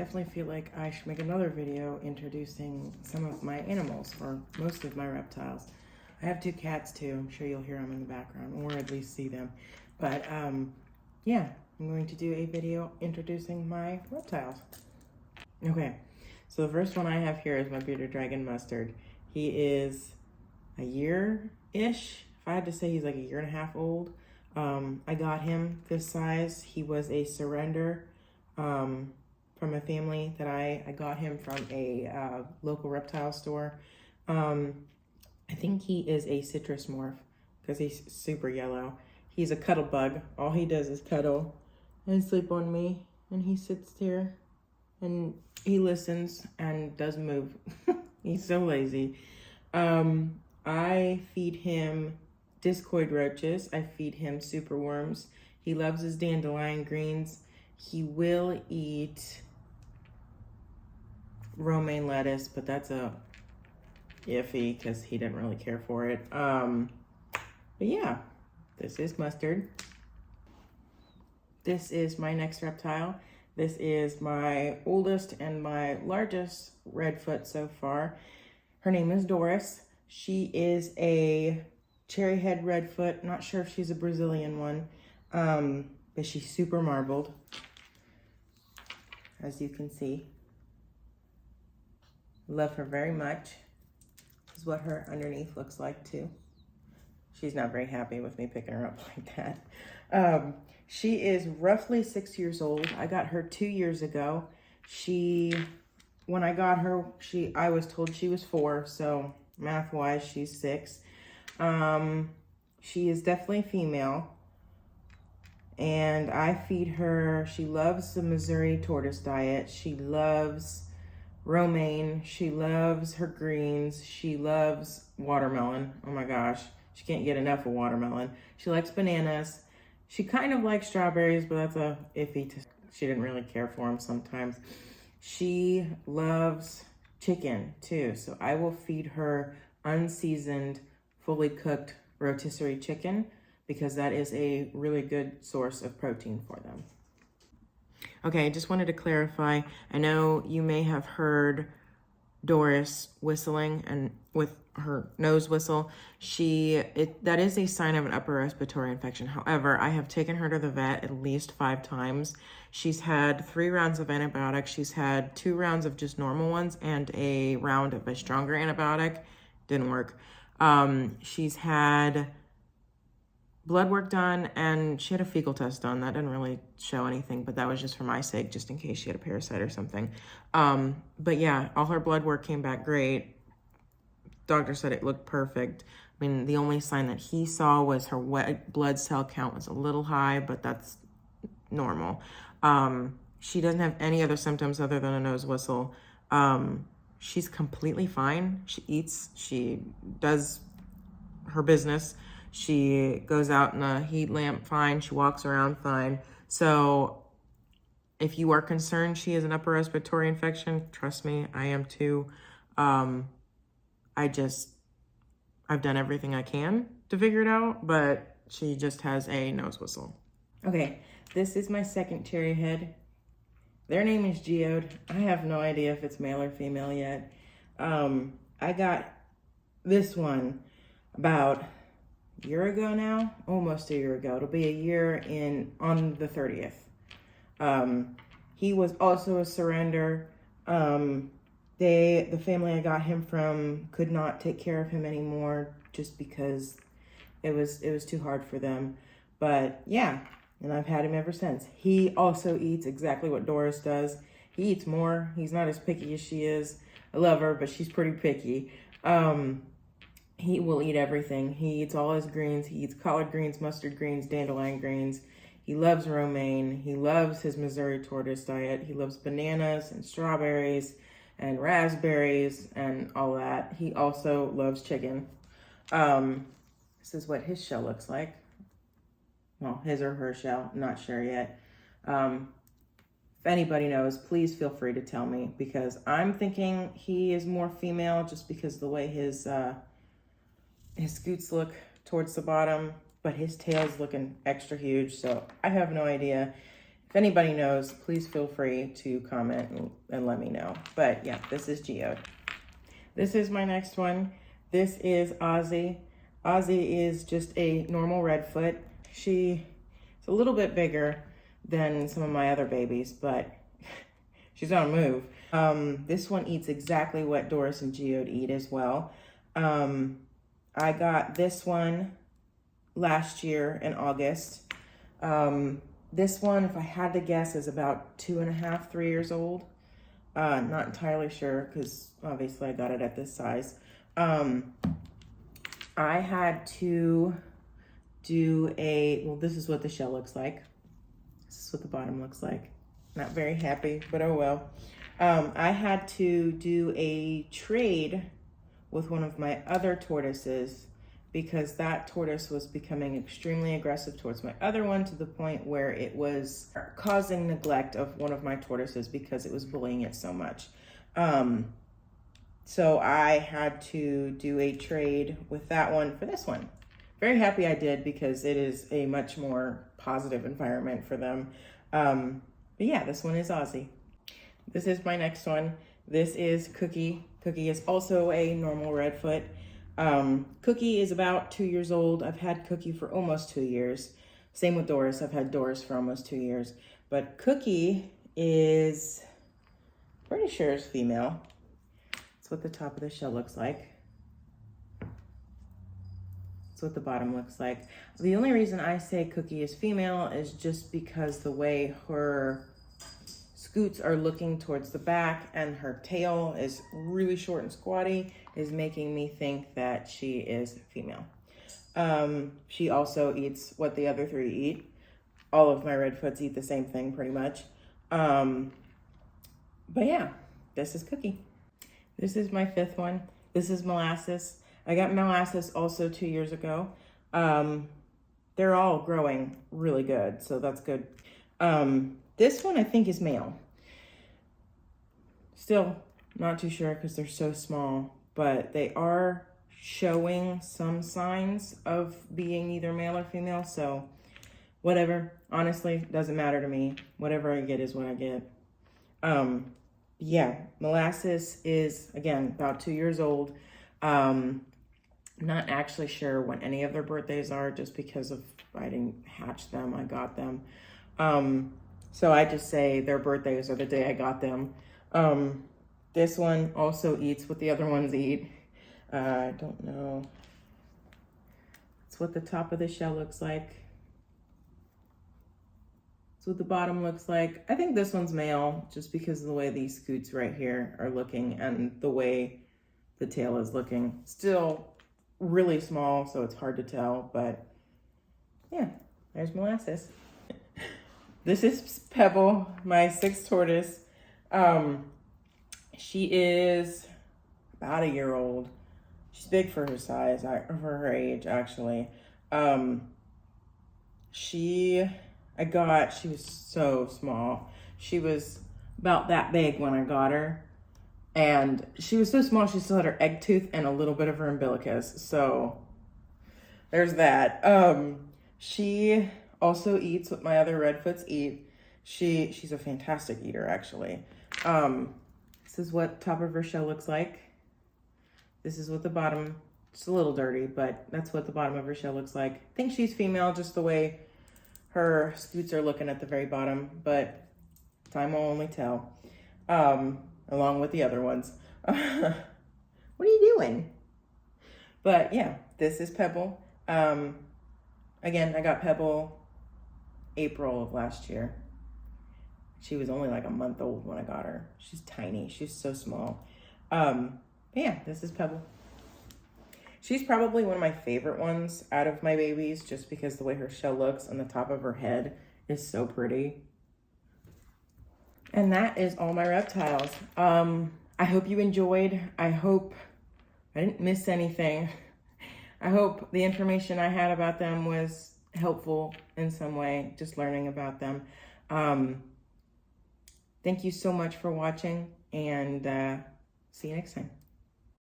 definitely feel like I should make another video introducing some of my animals, or most of my reptiles. I have 2 cats too. I'm sure you'll hear them in the background, or at least see them. But yeah, I'm going to do a video introducing my reptiles. Okay, so the first one I have here is my bearded dragon Mustard. He is a year-ish. If I had to say, he's like a 1.5 years old. I got him this size. He was a surrender from a family that I got him from a local reptile store. I think he is a citrus morph because he's super yellow. He's a cuddle bug. All he does is cuddle and sleep on me, and he sits here and he listens and does move. He's so lazy. I feed him discoid roaches. I feed him super worms. He loves his dandelion greens. He will eat romaine lettuce, but that's a iffy because he didn't really care for it. But yeah, this is Mustard. This is my next reptile. This is my oldest and my largest redfoot so far. Her name is Doris. She is a cherry head redfoot. Not sure if she's a Brazilian one, but she's super marbled, as you can see. Love her very much. This is what her underneath looks like too. She's not very happy with me picking her up like that. She is roughly 6 years old. I got her 2 years ago. When I got her, I was told she was 4, so math-wise, she's 6. She is definitely female, and I feed her. She loves the Missouri tortoise diet. She loves romaine. She loves her greens. She loves watermelon. Oh my gosh, she can't get enough of watermelon. She likes bananas. She kind of likes strawberries, but that's a iffy. She didn't really care for them sometimes. She loves chicken too, so I will feed her unseasoned, fully cooked rotisserie chicken because that is a really good source of protein for them. Okay, I just wanted to clarify. I know you may have heard Doris whistling and with her nose whistle. That is a sign of an upper respiratory infection. However, I have taken her to the vet at least 5 times. She's had 3 rounds of antibiotics. She's had 2 rounds of just normal ones and a round of a stronger antibiotic. Didn't work. She's had blood work done, and she had a fecal test done. That didn't really show anything, but that was just for my sake, just in case she had a parasite or something. But yeah, all her blood work came back great. Doctor said it looked perfect. I mean, the only sign that he saw was her white blood cell count was a little high, but that's normal. She doesn't have any other symptoms other than a nose whistle. She's completely fine. She eats, she does her business. She goes out in a heat lamp fine. She walks around fine. So if you are concerned she has an upper respiratory infection, trust me, I am too. I've done everything I can to figure it out, but she just has a nose whistle. Okay, this is my second cherry head. Their name is Geode. I have no idea if it's male or female yet. I got this one about a year ago now, almost a year ago. It'll be a year on the 30th. He was also a surrender. The family I got him from could not take care of him anymore just because it was too hard for them. But yeah, and I've had him ever since. He also eats exactly what Doris does. He eats more. He's not as picky as she is. I love her, but she's pretty picky. He will eat everything. He eats all his greens. He eats collard greens, mustard greens, dandelion greens. He loves romaine. He loves his Missouri tortoise diet. He loves bananas and strawberries and raspberries and all that. He also loves chicken. This is what his shell looks like. Well, his or her shell, I'm not sure yet. If anybody knows, please feel free to tell me, because I'm thinking he is more female just because of the way his scoots look towards the bottom, but his tail's looking extra huge, so I have no idea If anybody knows, please feel free to comment and let me know. But yeah, this is Geode. This is my next one. This is Ozzy. Ozzy is just a normal redfoot. She's a little bit bigger than some of my other babies, but she's on a move. This one eats exactly what Doris and Geode eat as well. I got this one last year in August. This one, if I had to guess, is about 2.5, 3 years old. Not entirely sure because obviously I got it at this size. I had to do well, this is what the shell looks like. This is what the bottom looks like. Not very happy, but oh well. I had to do a trade with one of my other tortoises because that tortoise was becoming extremely aggressive towards my other one to the point where it was causing neglect of one of my tortoises because it was bullying it so much. So I had to do a trade with that one for this one. Very happy I did because it is a much more positive environment for them. But yeah, this one is Ozzy. This is my next one. This is Cookie. Cookie is also a normal redfoot. Cookie is about 2 years old. I've had Cookie for almost 2 years. Same with Doris. I've had Doris for almost 2 years. But Cookie is pretty sure is female. That's what the top of the shell looks like. That's what the bottom looks like. The only reason I say Cookie is female is just because the way her scoots are looking towards the back and her tail is really short and squatty is making me think that she is female. She also eats what the other three eat. All of my redfoots eat the same thing pretty much. But yeah, this is Cookie. This is my fifth one. This is Molasses. I got Molasses also 2 years ago. They're all growing really good, so that's good. This one I think is male. Still not too sure because they're so small, but they are showing some signs of being either male or female, so whatever. Honestly, doesn't matter to me. Whatever I get is what I get. Yeah, Molasses is, again, about 2 years old. Not actually sure when any of their birthdays are just because of I didn't hatch them, I got them. So I just say their birthdays are the day I got them. This one also eats what the other ones eat. I don't know. It's what the top of the shell looks like. It's what the bottom looks like. I think this one's male just because of the way these scoots right here are looking and the way the tail is looking. Still really small, so it's hard to tell, but yeah, there's Molasses. This is Pebble, my sixth tortoise. She is about 1 year old. She's big for her size, for her age, actually. She was so small. She was about that big when I got her. And she was so small, she still had her egg tooth and a little bit of her umbilicus. So there's that. She also eats what my other redfoots eat. She's a fantastic eater, actually. This is what top of her shell looks like. This is what the bottom, it's a little dirty, but that's what the bottom of her shell looks like. I think she's female, just the way her scoots are looking at the very bottom, but time will only tell. Along with the other ones. What are you doing? But yeah, this is Pebble. Again, I got Pebble April of last year. She was only like a month old when I got her. She's tiny. She's so small. Yeah, this is Pebble. She's probably one of my favorite ones out of my babies just because the way her shell looks on the top of her head is so pretty. And that is All My Reptiles. I hope you enjoyed. I hope I didn't miss anything. I hope the information I had about them was helpful in some way, just learning about them. Thank you so much for watching, and see you next time.